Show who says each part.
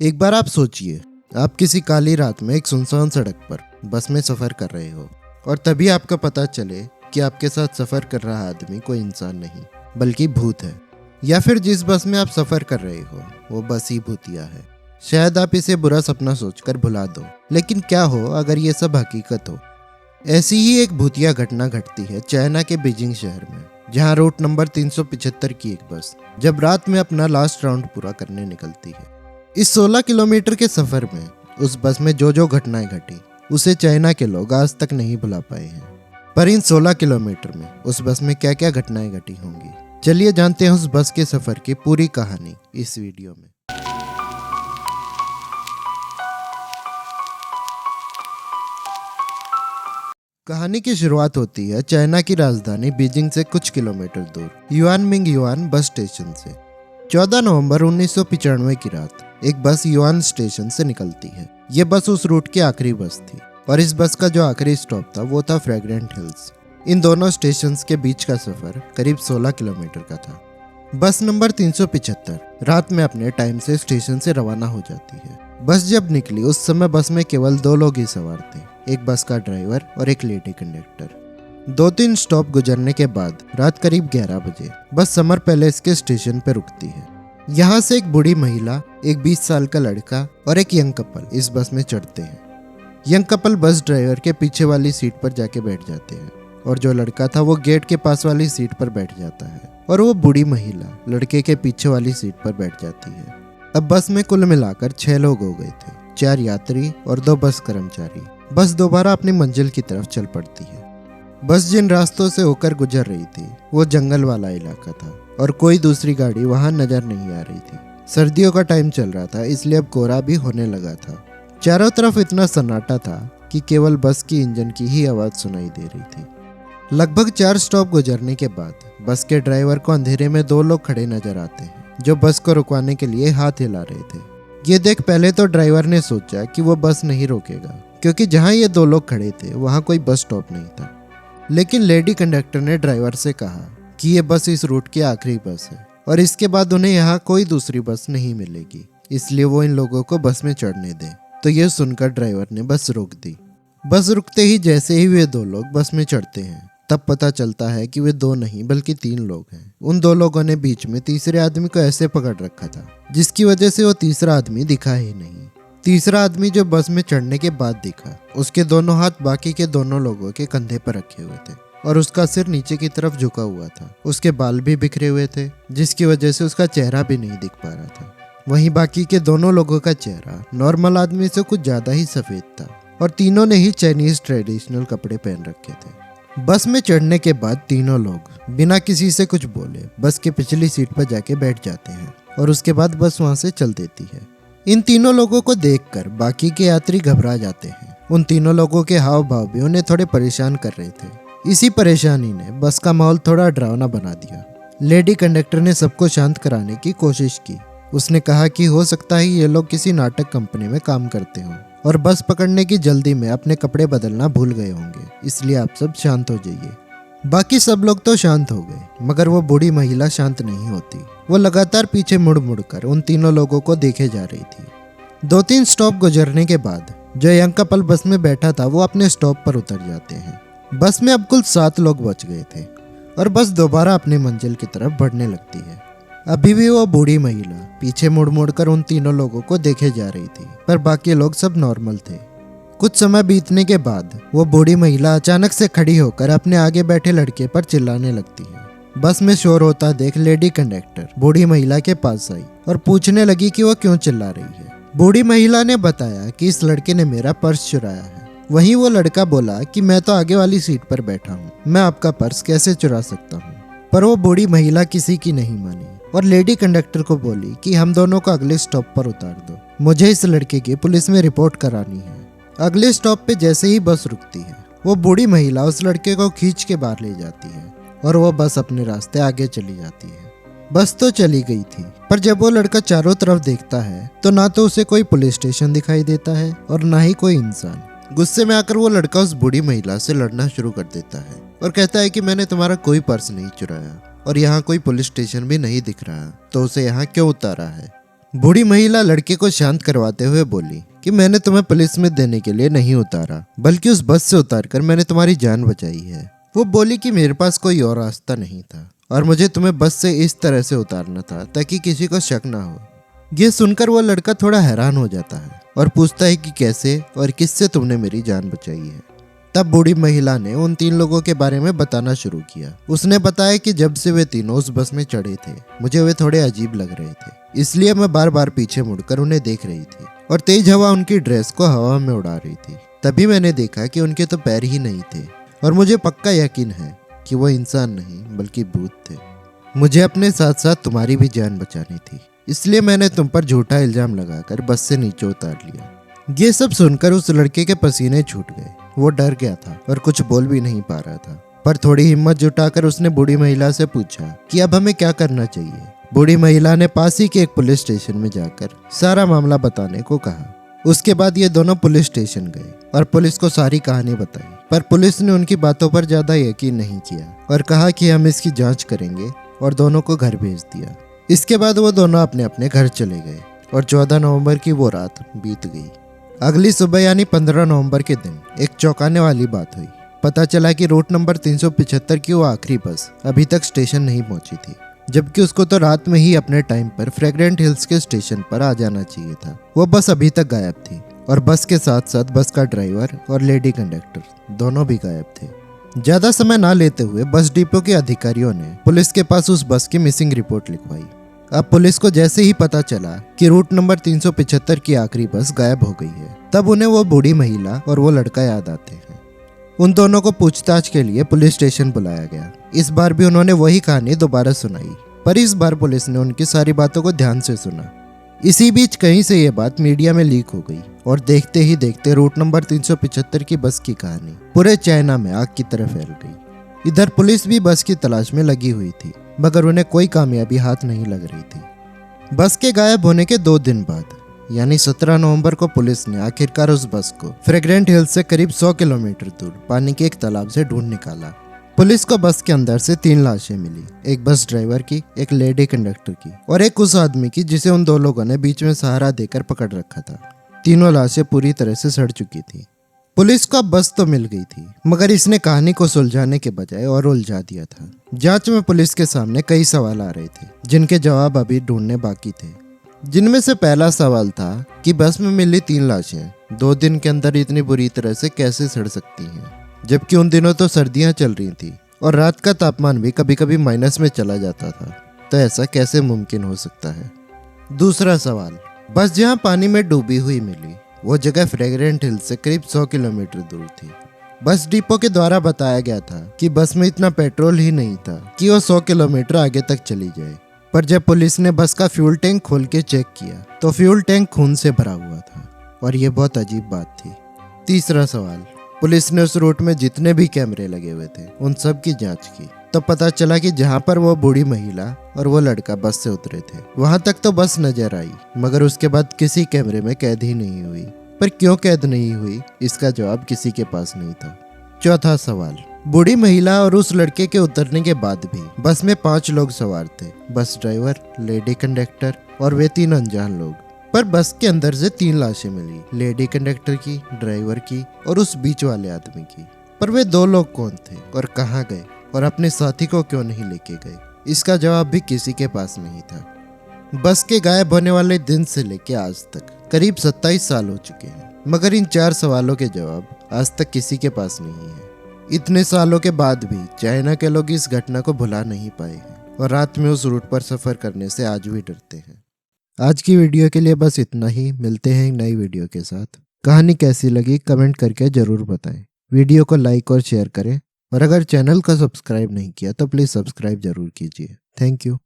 Speaker 1: एक बार आप सोचिए, आप किसी काली रात में एक सुनसान सड़क पर बस में सफर कर रहे हो और तभी आपको पता चले कि आपके साथ सफर कर रहा आदमी कोई इंसान नहीं बल्कि भूत है। या फिर जिस बस में आप सफर कर रहे हो वो बस ही भूतिया है। शायद आप इसे बुरा सपना सोचकर भुला दो, लेकिन क्या हो अगर ये सब हकीकत हो। ऐसी ही एक भूतिया घटना घटती है चाइना के बीजिंग शहर में, जहाँ रूट नंबर 375 की एक बस जब रात में अपना लास्ट राउंड पूरा करने निकलती है। इस 16 किलोमीटर के सफर में उस बस में जो घटनाएं घटी उसे चाइना के लोग आज तक नहीं भुला पाए हैं। पर इन 16 किलोमीटर में उस बस में क्या क्या घटनाएं घटी होंगी, चलिए जानते हैं उस बस के सफर की पूरी कहानी इस वीडियो में। कहानी की शुरुआत होती है चाइना की राजधानी बीजिंग से कुछ किलोमीटर दूर युआनमिंग युआन बस स्टेशन से। 14 नवंबर 1995 की रात एक बस युआन स्टेशन से निकलती है। ये बस उस रूट की आखिरी बस थी और इस बस का जो आखिरी स्टॉप था वो था फ्रेग्रेंट हिल्स। इन दोनों स्टेशंस के बीच का सफर करीब 16 किलोमीटर का था। बस नंबर 375 रात में अपने टाइम से स्टेशन से रवाना हो जाती है। बस जब निकली उस समय बस में केवल 2 लोग ही सवार थे, एक बस का ड्राइवर और एक लेडी कंडक्टर। 2-3 स्टॉप गुजरने के बाद रात करीब 11 बजे बस समर पैलेस के स्टेशन पर रुकती है। यहाँ से एक बूढ़ी महिला, एक 20 साल का लड़का और एक यंग कपल इस बस में चढ़ते हैं। यंग कपल बस ड्राइवर के पीछे वाली सीट पर जाके बैठ जाते हैं और जो लड़का था वो गेट के पास वाली सीट पर बैठ जाता है और वो बूढ़ी महिला लड़के के पीछे वाली सीट पर बैठ जाती है। अब बस में कुल मिलाकर 6 लोग हो गए थे, 4 यात्री और 2 बस कर्मचारी। बस दोबारा अपनी मंजिल की तरफ चल पड़ती है। बस जिन रास्तों से होकर गुजर रही थी वो जंगल वाला इलाका था और कोई दूसरी गाड़ी वहां नजर नहीं आ रही थी। सर्दियों का टाइम चल रहा था, इसलिए अब कोहरा भी होने लगा था। चारों तरफ इतना सन्नाटा था कि केवल बस की इंजन की ही आवाज सुनाई दे रही थी। लगभग 4 स्टॉप गुजरने के बाद बस के ड्राइवर को अंधेरे में 2 लोग खड़े नजर आते हैं जो बस को रुकवाने के लिए हाथ हिला रहे थे। ये देख पहले तो ड्राइवर ने सोचा कि वो बस नहीं रोकेगा, क्योंकि जहाँ ये 2 लोग खड़े थे वहाँ कोई बस स्टॉप नहीं था। लेकिन लेडी कंडक्टर ने ड्राइवर से कहा कि ये बस इस रूट की आखिरी बस है और इसके बाद उन्हें यहाँ कोई दूसरी बस नहीं मिलेगी, इसलिए वो इन लोगों को बस में चढ़ने दें। तो ये सुनकर ड्राइवर ने बस रोक दी। बस रुकते ही जैसे ही वे 2 लोग बस में चढ़ते हैं तब पता चलता है कि वे 2 नहीं बल्कि 3 लोग हैं। उन 2 लोगों ने बीच में तीसरे आदमी को ऐसे पकड़ रखा था जिसकी वजह से वो तीसरा आदमी दिखा ही नहीं। तीसरा आदमी जो बस में चढ़ने के बाद दिखा, उसके दोनों हाथ बाकी के दोनों लोगों के कंधे पर रखे हुए थे और उसका सिर नीचे की तरफ झुका हुआ था। उसके बाल भी बिखरे हुए थे जिसकी वजह से उसका चेहरा भी नहीं दिख पा रहा था। वहीं बाकी के दोनों लोगों का चेहरा नॉर्मल आदमी से कुछ ज्यादा ही सफेद था और तीनों ने ही चाइनीज ट्रेडिशनल कपड़े पहन रखे थे। बस में चढ़ने के बाद तीनों लोग बिना किसी से कुछ बोले बस के पिछली सीट पर जाके बैठ जाते हैं और उसके बाद बस वहां से चल देती है। इन तीनों लोगों को देखकर बाकी के यात्री घबरा जाते हैं। उन तीनों लोगों के हाव भाव भी उन्हें थोड़े परेशान कर रहे थे। इसी परेशानी ने बस का माहौल थोड़ा डरावना बना दिया। लेडी कंडक्टर ने सबको शांत कराने की कोशिश की। उसने कहा कि हो सकता है ये लोग किसी नाटक कंपनी में काम करते हों और बस पकड़ने की जल्दी में अपने कपड़े बदलना भूल गए होंगे, इसलिए आप सब शांत हो जाइए। बाकी सब लोग तो शांत हो गए, मगर वो बूढ़ी महिला शांत नहीं होती। वो लगातार पीछे मुड़ मुड़ कर उन तीनों लोगों को देखे जा रही थी। 2-3 स्टॉप गुजरने के बाद जो यंग कपल बस में बैठा था वो अपने स्टॉप पर उतर जाते हैं। बस में अब कुल 7 लोग बच गए थे और बस दोबारा अपनी मंजिल की तरफ बढ़ने लगती है। अभी भी वो बूढ़ी महिला पीछे मुड़ मुड़ कर उन तीनों लोगों को देखे जा रही थी, पर बाकी लोग सब नॉर्मल थे। कुछ समय बीतने के बाद वो बूढ़ी महिला अचानक से खड़ी होकर अपने आगे बैठे लड़के पर चिल्लाने लगती है। बस में शोर होता देख लेडी कंडक्टर बूढ़ी महिला के पास आई और पूछने लगी कि वो क्यों चिल्ला रही है। बूढ़ी महिला ने बताया कि इस लड़के ने मेरा पर्स चुराया है। वहीं वो लड़का बोला कि मैं तो आगे वाली सीट पर बैठा हूँ, मैं आपका पर्स कैसे चुरा सकता हूँ। पर वो बूढ़ी महिला किसी की नहीं मानी और लेडी कंडक्टर को बोली कि हम दोनों को अगले स्टॉप पर उतार दो, मुझे इस लड़के की पुलिस में रिपोर्ट करानी है। अगले स्टॉप पे जैसे ही बस रुकती है वो बूढ़ी महिला उस लड़के को खींच के बाहर ले जाती है और वो बस अपने रास्ते आगे चली जाती है। बस तो चली गई थी, पर जब वो लड़का चारों तरफ देखता है तो ना तो उसे कोई पुलिस स्टेशन दिखाई देता है और ना ही कोई इंसान। गुस्से में आकर वो लड़का उस बूढ़ी महिला से लड़ना शुरू कर देता है और कहता है कि मैंने तुम्हारा कोई पर्स नहीं चुराया और यहाँ कोई पुलिस स्टेशन भी नहीं दिख रहा, तो उसे यहाँ क्यों उतारा है। बूढ़ी महिला लड़के को शांत करवाते हुए बोली कि मैंने तुम्हें पुलिस में देने के लिए नहीं उतारा, बल्कि उस बस से उतारकर मैंने तुम्हारी जान बचाई है। वो बोली कि मेरे पास कोई और रास्ता नहीं था और मुझे तुम्हें बस से इस तरह से उतारना था ताकि किसी को शक ना हो। ये सुनकर वो लड़का थोड़ा हैरान हो जाता है और पूछता है कि कैसे और किससे तुमने मेरी जान बचाई है। तब बूढ़ी महिला ने उन 3 लोगों के बारे में बताना शुरू किया। उसने बताया कि जब से वे तीनों उस बस में चढ़े थे मुझे वे थोड़े अजीब लग रहे थे, इसलिए मैं बार बार पीछे मुड़कर उन्हें देख रही थी और तेज हवा उनकी ड्रेस को हवा में उड़ा रही थी। तभी मैंने देखा कि उनके तो पैर ही नहीं थे और मुझे पक्का यकीन है कि वो इंसान नहीं बल्कि भूत थे। मुझे अपने साथ साथ तुम्हारी भी जान बचानी थी, इसलिए मैंने तुम पर झूठा इल्जाम लगाकर बस से नीचे उतार लिया। ये सब सुनकर उस लड़के के पसीने छूट गए। वो डर गया था और कुछ बोल भी नहीं पा रहा था, पर थोड़ी हिम्मत जुटाकर उसने बूढ़ी महिला से पूछा कि अब हमें क्या करना चाहिए। बूढ़ी महिला ने पास ही के एक पुलिस स्टेशन में जाकर सारा मामला बताने को कहा। उसके बाद ये दोनों पुलिस स्टेशन गए और पुलिस को सारी कहानी बताई, पर पुलिस ने उनकी बातों पर ज्यादा यकीन नहीं किया और कहा कि हम इसकी जांच करेंगे और दोनों को घर भेज दिया। इसके बाद वो दोनों अपने अपने घर चले गए और 14 नवंबर की वो रात बीत गई। अगली सुबह यानी 15 नवंबर के दिन एक चौंकाने वाली बात हुई। पता चला कि रूट नंबर 375 की वो आखिरी बस अभी तक स्टेशन नहीं पहुंची थी, जबकि उसको तो रात में ही अपने टाइम पर फ्रेग्रेंट हिल्स के स्टेशन पर आ जाना चाहिए था। वो बस अभी तक गायब थी और बस के साथ साथ बस का ड्राइवर और लेडी कंडक्टर दोनों भी गायब थे। ज्यादा समय ना लेते हुए बस डिपो के अधिकारियों ने पुलिस के पास उस बस की मिसिंग रिपोर्ट लिखवाई। अब पुलिस को जैसे ही पता चला कि रूट नंबर 375 की आखिरी बस गायब हो गई है, तब उन्हें वो बूढ़ी महिला और वो लड़का याद आते हैं। उन दोनों को पूछताछ के लिए पुलिस स्टेशन बुलाया गया। इस बार भी उन्होंने वही कहानी दोबारा सुनाई, पर इस बार पुलिस ने उनकी सारी बातों को ध्यान से सुना। इसी बीच कहीं से ये बात मीडिया में लीक हो गई और देखते ही देखते रूट नंबर 375 की बस की कहानी पूरे चाइना में आग की तरह फैल गई। इधर पुलिस भी बस की तलाश में लगी हुई थी, मगर उन्हें कोई कामयाबी हाथ नहीं लग रही थी। बस के गायब होने के 2 दिन बाद यानी 17 नवंबर को पुलिस ने आखिरकार उस बस को फ्रेग्रेंट हिल्स से करीब 100 किलोमीटर दूर पानी के एक तालाब से ढूंढ निकाला। पुलिस को बस के अंदर से 3 लाशें मिली, एक बस ड्राइवर की, एक लेडी कंडक्टर की और एक उस आदमी की जिसे उन 2 लोगों ने बीच में सहारा देकर पकड़ रखा था। तीनों लाशें पूरी तरह से सड़ चुकी थी। पुलिस को अब बस तो मिल गई थी, मगर इसने कहानी को सुलझाने के बजाय और उलझा दिया था। जांच में पुलिस के सामने कई सवाल आ रहे थे जिनके जवाब अभी ढूंढने बाकी थे। जिनमें से पहला सवाल था कि बस में मिली 3 लाशें 2 दिन के अंदर इतनी बुरी तरह से कैसे सड़ सकती हैं, जबकि उन दिनों तो सर्दियां चल रही थी और रात का तापमान भी कभी कभी माइनस में चला जाता था, तो ऐसा कैसे मुमकिन हो सकता है। दूसरा सवाल, बस जहां पानी में डूबी हुई मिली वो जगह फ्रेग्रेंट हिल से करीब 100 किलोमीटर दूर थी। बस डिपो के द्वारा बताया गया था कि बस में इतना पेट्रोल ही नहीं था कि वो 100 किलोमीटर आगे तक चली जाए, पर जब पुलिस ने बस का फ्यूल टैंक खोल के चेक किया तो फ्यूल टैंक खून से भरा हुआ था और ये बहुत अजीब बात थी। तीसरा सवाल, पुलिस ने उस रूट में जितने भी कैमरे लगे हुए थे उन सब की जांच की, तो पता चला कि जहां पर वो बूढ़ी महिला और वो लड़का बस से उतरे थे वहां तक तो बस नजर आई, मगर उसके बाद किसी कैमरे में कैद ही नहीं हुई। पर क्यों कैद नहीं हुई, इसका जवाब किसी के पास नहीं था। चौथा सवाल, बूढ़ी महिला और उस लड़के के उतरने के बाद भी बस में 5 लोग सवार थे, बस ड्राइवर, लेडी कंडक्टर और वे 3 अनजान लोग। पर बस के अंदर से 3 लाशें मिली, लेडी कंडक्टर की, ड्राइवर की और उस बीच वाले आदमी की। पर वे 2 लोग कौन थे और कहाँ गए और अपने साथी को क्यों नहीं लेके गए, इसका जवाब भी किसी के पास नहीं था। बस के गायब होने वाले दिन से लेके आज तक करीब 27 साल हो चुके हैं, मगर इन 4 सवालों के जवाब आज तक किसी के पास नहीं है। इतने सालों के बाद भी चाइना के लोग इस घटना को भुला नहीं पाए हैं और रात में उस रूट पर सफर करने से आज भी डरते हैं। आज की वीडियो के लिए बस इतना ही। मिलते हैं एक नई वीडियो के साथ। कहानी कैसी लगी कमेंट करके जरूर बताएं। वीडियो को लाइक और शेयर करें और अगर चैनल को सब्सक्राइब नहीं किया तो प्लीज़ सब्सक्राइब जरूर कीजिए। Thank you.